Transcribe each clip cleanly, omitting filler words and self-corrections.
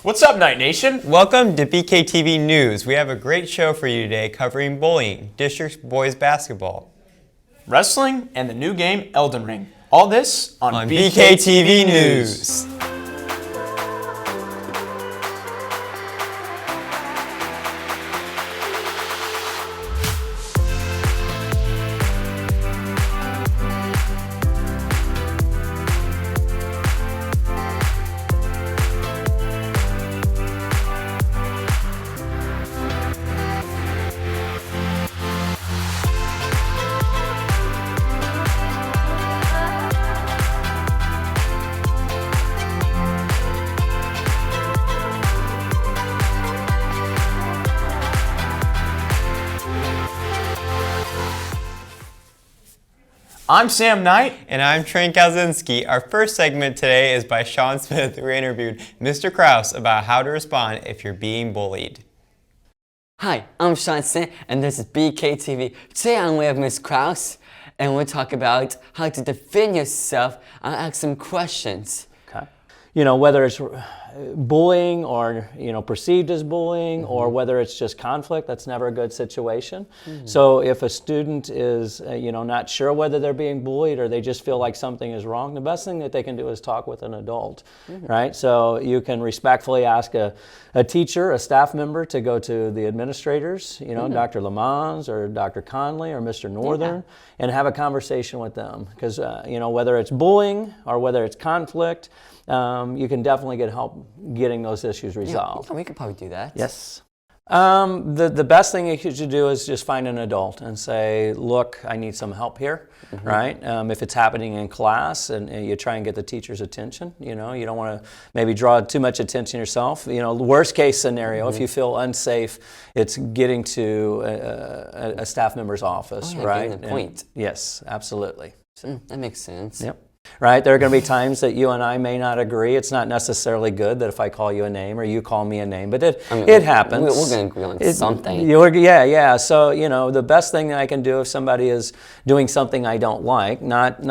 What's up, Night Nation? Welcome to BKTV News. We have a great show for you today covering bullying, district boys basketball, wrestling, and the new game Elden Ring. All this on BKTV News. I'm Sam Knight. And I'm Trent Kaczynski. Our first segment today is by Sean Smith, who interviewed Mr. Krause about how to respond if you're being bullied. Hi, I'm Sean Smith, and this is BKTV. Today I'm with Ms. Krause, and we'll talk about how to defend yourself and ask some questions. Okay. You know, whether it's bullying or, perceived as bullying, or whether it's just conflict, that's never a good situation. So if a student is, not sure whether they're being bullied or they just feel like something is wrong, the best thing that they can do is talk with an adult, right? So you can respectfully ask a teacher, a staff member to go to the administrators, Dr. Lamons or Dr. Conley or Mr. Northern, and have a conversation with them. Because, whether it's bullying or whether it's conflict, you can definitely get help getting those issues resolved. Yeah, we could probably do that. Yes. The best thing you should do is just find an adult and say, look, I need some help here, right? If it's happening in class and you try and get the teacher's attention, you don't want to maybe draw too much attention yourself. Worst case scenario, if you feel unsafe, it's getting to a staff member's office, right? Getting the point. Yes, absolutely. That makes sense. Yep. Right? There are going to be times that you and I may not agree. It's not necessarily good that if I call you a name or you call me a name, but it happens. We're going to agree on something. Yeah. So, the best thing that I can do if somebody is doing something I don't like, not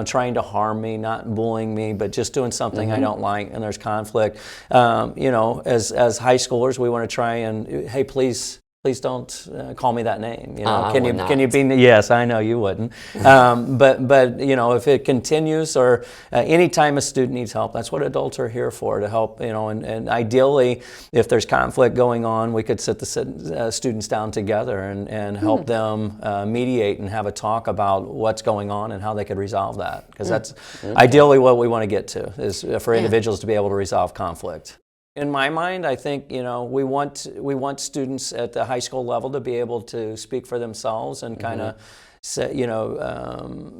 trying to harm me, not bullying me, but just doing something I don't like and there's conflict, as high schoolers, we want to try and, hey, please don't call me that name. Can you be? Yes, I know you wouldn't. But if it continues or anytime a student needs help, that's what adults are here for, to help. And ideally, if there's conflict going on, we could sit the students down together and help them mediate and have a talk about what's going on and how they could resolve that. Because that's ideally what we want to get to, is for individuals to be able to resolve conflict. In my mind, I think we want students at the high school level to be able to speak for themselves and kind of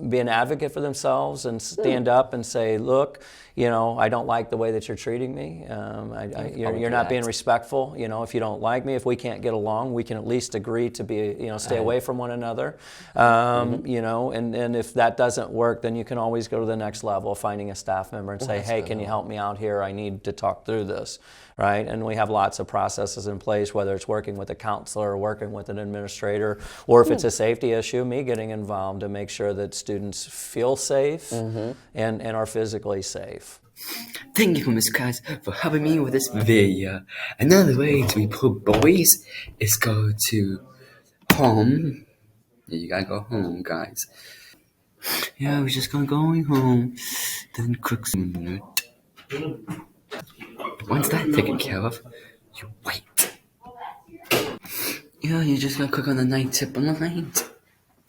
be an advocate for themselves and stand up and say, look, I don't like the way that you're treating me. You're not being respectful. If you don't like me, if we can't get along, we can at least agree to be, stay away from one another. And if that doesn't work, then you can always go to the next level, finding a staff member and say, hey, can you help me out here? I need to talk through this. Right? And we have lots of processes in place, whether it's working with a counselor or working with an administrator, or if it's a safety issue, me getting involved to make sure that students feel safe and are physically safe. Thank you, Ms. Krause, for helping me with this video. Another way to report boys is go to home. You gotta go home, guys. Yeah, we're just going home. Then click submit. Once that's taken care of, you wait. Yeah, you just gotta click on the night tip on the right.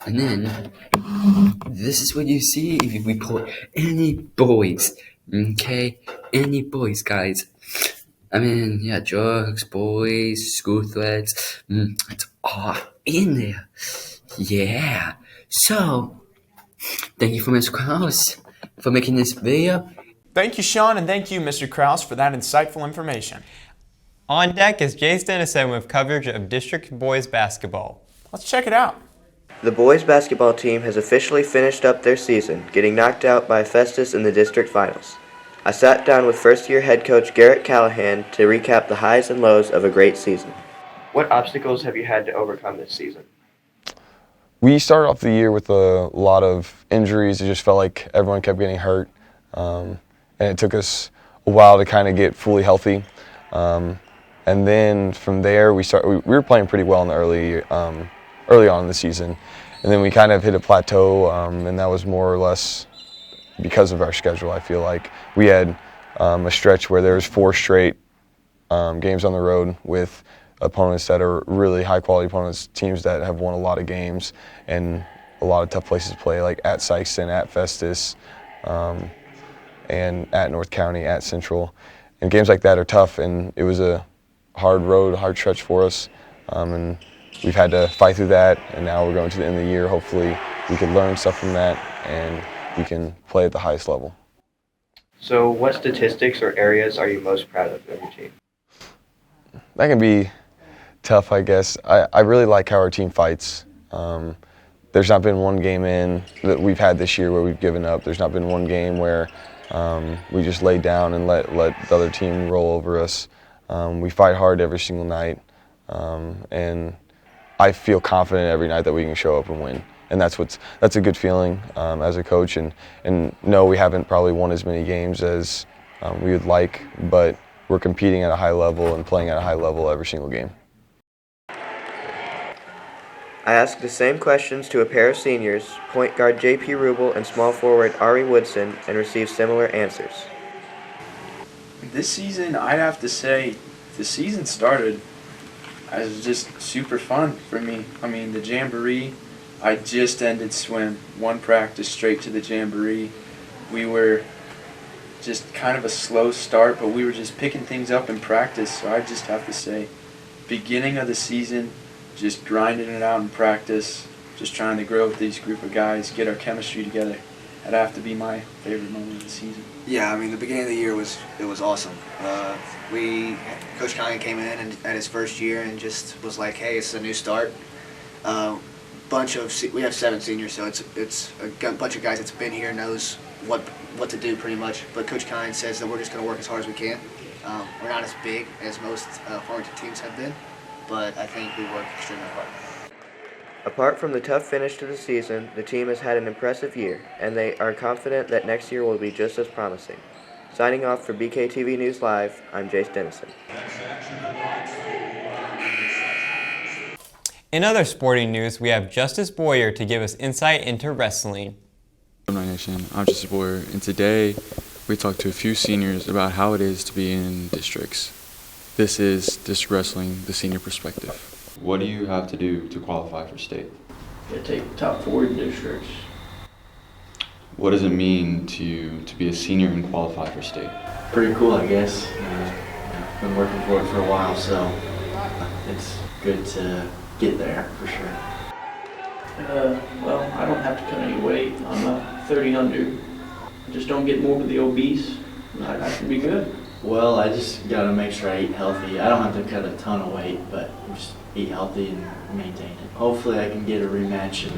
And then, this is what you see if you report any boys. Okay? Any boys, guys. Drugs, boys, school threats. It's all in there. Yeah. So, thank you for Ms. Krause for making this video. Thank you, Sean, and thank you, Mr. Krause, for that insightful information. On deck is Jace Dennison with coverage of district boys basketball. Let's check it out. The boys basketball team has officially finished up their season, getting knocked out by Festus in the district finals. I sat down with first-year head coach Garrett Callahan to recap the highs and lows of a great season. What obstacles have you had to overcome this season? We started off the year with a lot of injuries. It just felt like everyone kept getting hurt. And it took us a while to kind of get fully healthy. And then from there, we were playing pretty well in the early on in the season. And then we kind of hit a plateau, and that was more or less because of our schedule. I feel like we had a stretch where there was 4 straight games on the road with opponents that are really high-quality opponents, teams that have won a lot of games and a lot of tough places to play, like at Sykeston, at Festus, and at North County, at Central. And games like that are tough, and it was a hard road, hard stretch for us, and we've had to fight through that, and now we're going to the end of the year. Hopefully we can learn stuff from that, and we can play at the highest level. So what statistics or areas are you most proud of your team? That can be tough, I guess. I really like how our team fights. There's not been one game in that we've had this year where we've given up. There's not been one game where we just laid down and let the other team roll over us. We fight hard every single night, and I feel confident every night that we can show up and win. And that's a good feeling as a coach. And no, we haven't probably won as many games as we would like, but we're competing at a high level and playing at a high level every single game. I asked the same questions to a pair of seniors, point guard J.P. Rubel and small forward Ari Woodson, and received similar answers. This season, I'd have to say, the season started as just super fun for me. I mean, the Jamboree, I just ended swim. One practice straight to the Jamboree. We were just kind of a slow start, but we were just picking things up in practice. So I just have to say, beginning of the season, just grinding it out in practice, just trying to grow with these group of guys, get our chemistry together. That'd have to be my favorite moment of the season. Yeah, I mean, the beginning of the year was awesome. Coach Conley came in at his first year and just was like, hey, it's a new start. We have 7 seniors, so it's a bunch of guys that's been here, knows what to do pretty much. But Coach Conley says that we're just going to work as hard as we can. We're not as big as most Farmington teams have been, but I think we work extremely hard. Apart from the tough finish to the season, the team has had an impressive year, and they are confident that next year will be just as promising. Signing off for BKTV News Live, I'm Jace Dennison. In other sporting news, we have Justice Boyer to give us insight into wrestling. My nation, I'm Justice Boyer, and today we talked to a few seniors about how it is to be in districts. This is District Wrestling, the senior perspective. What do you have to do to qualify for state? You take top 4 districts. What does it mean to be a senior and qualify for state? Pretty cool, I guess. Been working for it for a while, so it's good to get there for sure. Well, I don't have to cut any weight. I'm a 30 under. I just don't get morbidly obese. I can be good. Well, I just gotta make sure I eat healthy. I don't have to cut a ton of weight, but just eat healthy and maintain it. Hopefully I can get a rematch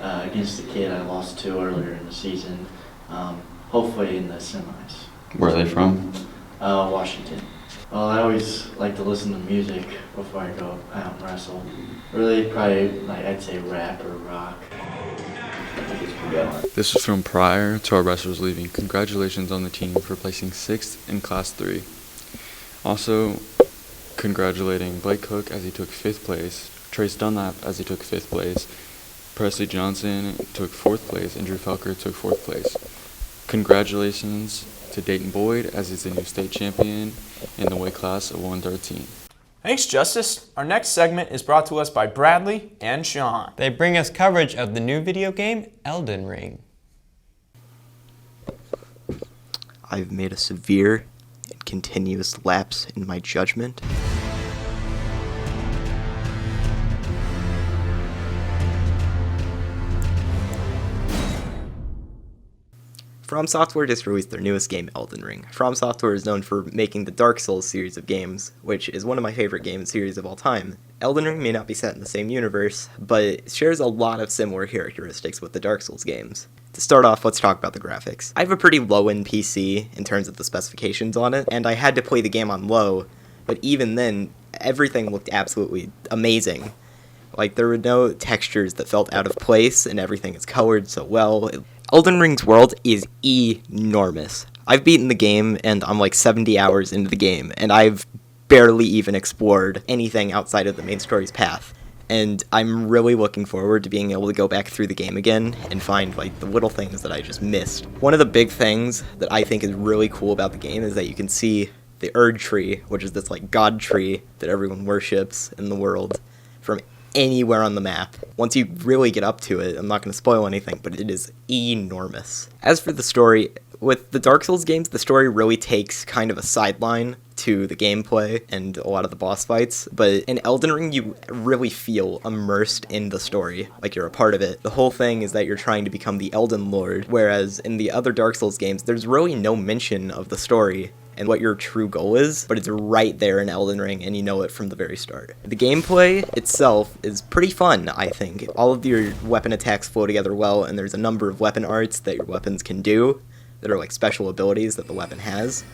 against the kid I lost to earlier in the season. Hopefully in the semis. Where are they from? Washington. Well, I always like to listen to music before I go out and wrestle. Really, probably, I'd say rap or rock. This was filmed prior to our wrestlers leaving. Congratulations on the team for placing 6th in Class 3. Also, congratulating Blake Cook as he took 5th place, Trace Dunlap as he took 5th place, Presley Johnson took 4th place, and Drew Felker took 4th place. Congratulations to Dayton Boyd as he's the new state champion in the weight class of 113. Thanks, Justice. Our next segment is brought to us by Bradley and Sean. They bring us coverage of the new video game, Elden Ring. I've made a severe and continuous lapse in my judgment. From Software just released their newest game, Elden Ring. From Software is known for making the Dark Souls series of games, which is one of my favorite game series of all time. Elden Ring may not be set in the same universe, but it shares a lot of similar characteristics with the Dark Souls games. To start off, let's talk about the graphics. I have a pretty low-end PC in terms of the specifications on it, and I had to play the game on low, but even then, everything looked absolutely amazing. Like, there were no textures that felt out of place, and everything is colored so well. Elden Ring's world is enormous. I've beaten the game, and I'm like 70 hours into the game, and I've barely even explored anything outside of the main story's path. And I'm really looking forward to being able to go back through the game again and find like the little things that I just missed. One of the big things that I think is really cool about the game is that you can see the Erd tree, which is this like god tree that everyone worships in the world, from anywhere on the map. Once you really get up to it, I'm not going to spoil anything, but it is enormous. As for the story, with the Dark Souls games, the story really takes kind of a sideline to the gameplay and a lot of the boss fights, but in Elden Ring you really feel immersed in the story, like you're a part of it. The whole thing is that you're trying to become the Elden Lord, whereas in the other Dark Souls games there's really no mention of the story and what your true goal is, but it's right there in Elden Ring and you know it from the very start. The gameplay itself is pretty fun, I think. All of your weapon attacks flow together well, and there's a number of weapon arts that your weapons can do that are like special abilities that the weapon has.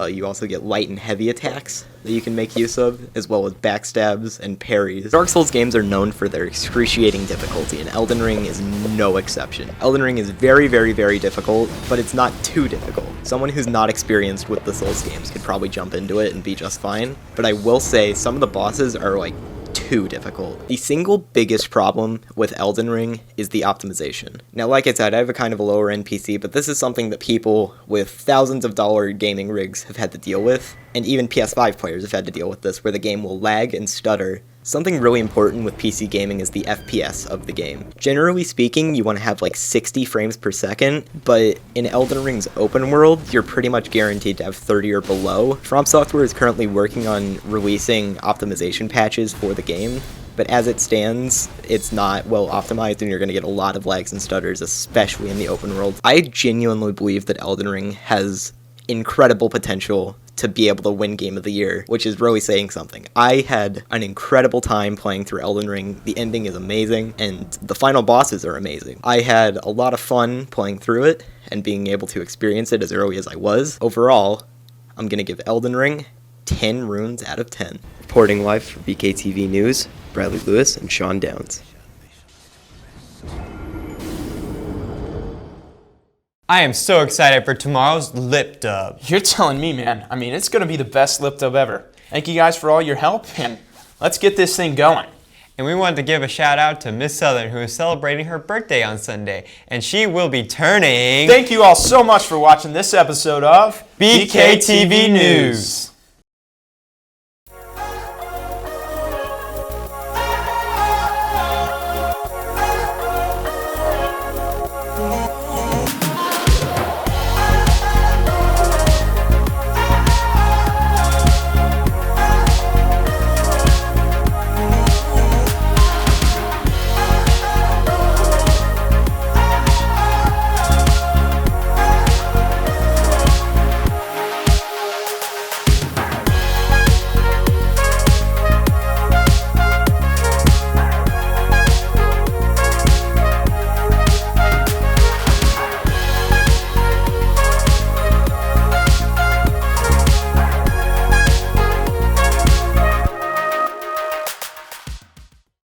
You also get light and heavy attacks that you can make use of, as well as backstabs and parries. Dark Souls games are known for their excruciating difficulty, and Elden Ring is no exception. Elden Ring is very, very, very difficult, but it's not too difficult. Someone who's not experienced with the Souls games could probably jump into it and be just fine, but I will say some of the bosses are like too difficult. The single biggest problem with Elden Ring is the optimization. Now, like I said, I have a kind of a lower end PC, but this is something that people with thousands of dollar gaming rigs have had to deal with, and even PS5 players have had to deal with this, where the game will lag and stutter. Something really important with PC gaming is the FPS of the game. Generally speaking, you want to have like 60 frames per second, but in Elden Ring's open world, you're pretty much guaranteed to have 30 or below. From Software is currently working on releasing optimization patches for the game, but as it stands, it's not well optimized and you're going to get a lot of lags and stutters, especially in the open world. I genuinely believe that Elden Ring has incredible potential to be able to win Game of the Year, which is really saying something. I had an incredible time playing through Elden Ring. The ending is amazing, and the final bosses are amazing. I had a lot of fun playing through it and being able to experience it as early as I was. Overall, I'm going to give Elden Ring 10 runes out of 10. Reporting live for BKTV News, Bradley Lewis and Sean Downs. I am so excited for tomorrow's lip dub. You're telling me, man. I mean, it's going to be the best lip dub ever. Thank you guys for all your help, and let's get this thing going. And we wanted to give a shout out to Miss Southern, who is celebrating her birthday on Sunday, and she will be turning... Thank you all so much for watching this episode of BKTV News.